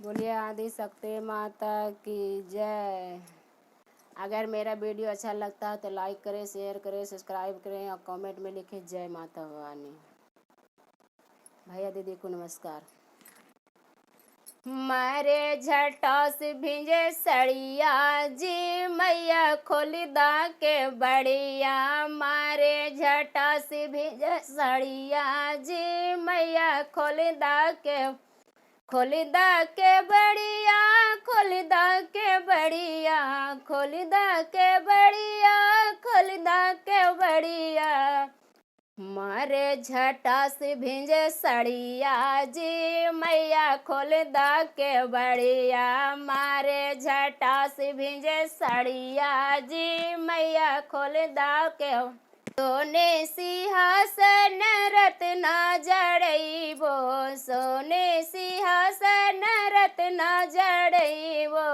बोलिए आदि शक्ति माता की जय। अगर मेरा वीडियो अच्छा लगता है तो लाइक करें, शेयर करें, सब्सक्राइब करें और कमेंट में लिखें जय माता भवानी। भैया दीदी को नमस्कार। मारे झटा से भिंजे सड़िया जी मैया खोली दा के बड़िया। मारे झटा से भिंजे सड़िया जी मैया खोली दा के बड़िया। खोली दा के बड़िया, खोली दा के बड़िया। मारे झटा से भिंजे सड़िया जी मैया खोल दा के बड़िया। मारे झटा से भिंजे सड़िया जी मैया खोल दा के। सोने सिंहासन रत्न जड़ैबो, सोने सिंहासन रत्न जड़ैबो।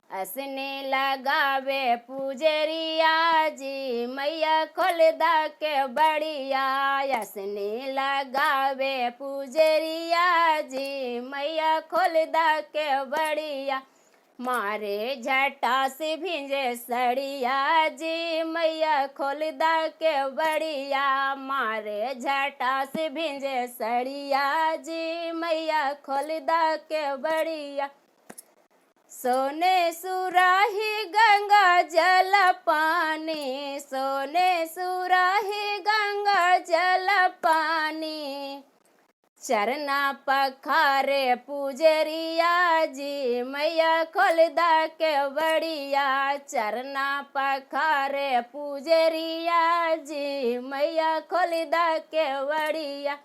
असने लगावे पुजरिया जी मैया खोल दा के बड़िया। असने लगावे पुजरिया जी मैया खोल दा के बड़िया। मारे झटा से भिंजे सड़िया जी मैया खोल दा के बड़िया। मारे झटा से भिंजे सड़िया जी मैया खोल दा के बड़िया। सोने सुराही गंगा जल पानी, सोने सुराही गंगा जल पानी। चरना पखारे पुजरिया जी मैया खोल दा के बड़िया। चरना पखारे पुजरिया जी मैया खोल दा के बड़िया।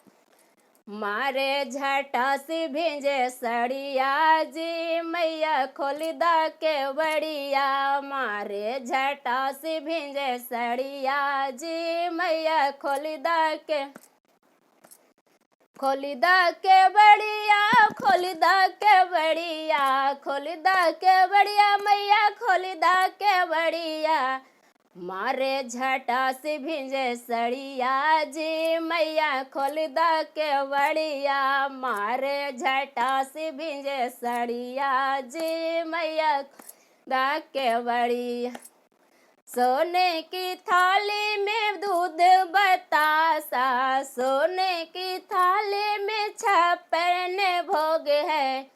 मारे झटा से भिंजे सड़िया जी मैया खोल दा के बड़िया। मारे झटा से भिंजे सड़िया जी मैया खोल दा के बड़िया। खोल दा के बड़िया, खोल दा के बड़िया मैया खोल दा के बड़िया। मारे झटा से भिंजे सड़िया जी मैया खोल दा के बड़िया। मारे झटा से भिंजे सड़िया जी मैया दा के बड़िया। सोने की थाली में दूध बतासा, सोने की थाली में छप्पन भोग है।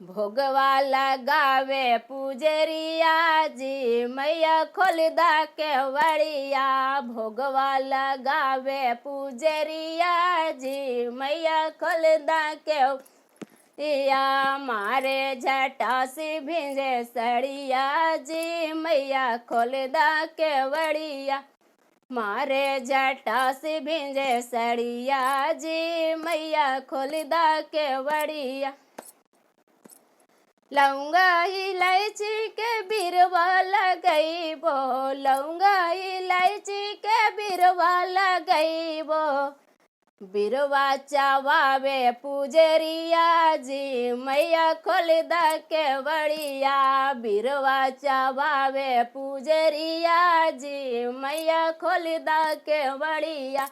भोगवा लगावे पुजरिया जी मैया खोल दा के बड़िया। भोगवा लगावे पुजरिया जी मैया खोल दा के बड़िया। मारे झटा से भिंजे सड़िया जी मैया खोल दा के बड़िया। मारे झटा से भिंजे सड़िया जी मैया खोल दा के बड़िया। लौंगा इलायची के बिरवा लगैबो, लौंगा इलायची के बिरवा लगैबो। बिरवा चबावे पुजरिया जी मैया खोल दा के बड़िया। बिरवा चबावे पुजरिया जी मैया खोल दा के बड़िया।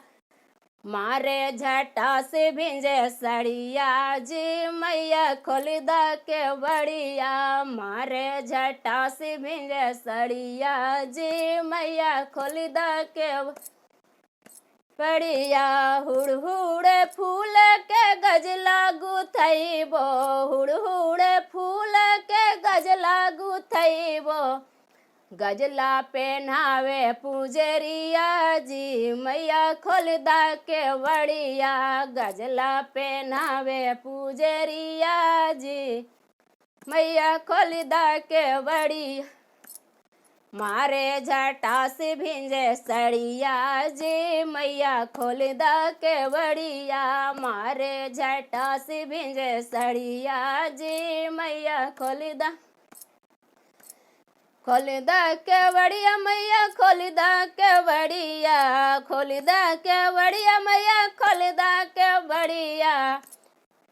मारे झटा से भिंजे सड़िया जी मैया खोल दा के बड़िया। मारे झटा से भिंजे सड़िया जी मैया खोल दा के बड़िया। हुड़ फूल के गजला गुथैबो, हुड़ फूल के गजला गुथैबो। गजला पहनावे पुजरिया जी मैया खोल दा के बड़िया। गजला पहनावे पुजरिया जी मैया खोल दा के बड़िया। मारे झटा से भिंजे सड़िया जी मैया खोल दा के बड़िया। मारे झटा से भिंजे सड़िया जी मैया खोल दा के बड़िया मैया खोल दा के बड़िया। खोल दा के बड़िया मैया खोल दा के बड़िया।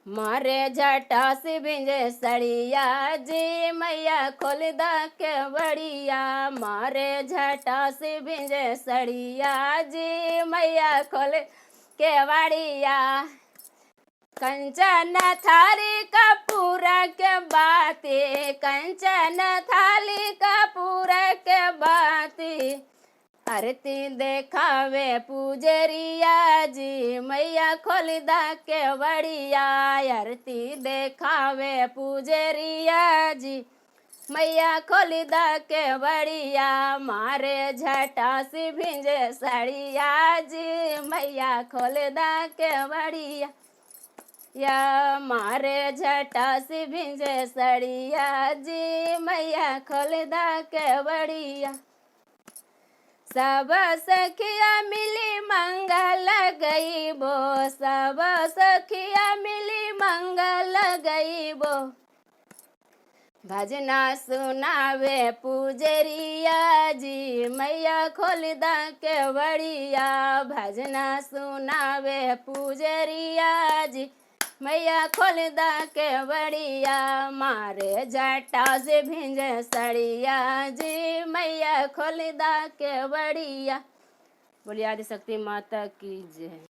मारे झटा से भिंजे सड़िया जी मैया खोल दा के बड़िया। मारे झटा से भिंजे सड़िया जी मैया खोल के बड़िया। कंचन थारी कपूरा के बाती, कंचन थाली कपूर के बाती। आरती देखावे पुजरिया जी, मैया खोल दा केवड़िया। आरती देखावे पुजरिया जी, मैया खोल दा केवड़िया। मारे झटा सी भिंजे सड़िया जी, मैया खोल दा केवड़िया। या मारे झटा सी भिंजे सड़िया जी, मैया खोल दा केवड़िया। सब सखिया मिली मंगल गईबो, सब सखिया मिली मंगल गईबो। भजना सुनावे पुजरिया जी, मैया खोल दा केवड़िया। भजना सुनावे पुजरिया जी, मैया खोल दा केवड़िया। मारे जटा से भिंजे सड़िया जी, मैया खोल दा केवड़िया। बोलिए आदिशक्ति माता की जय।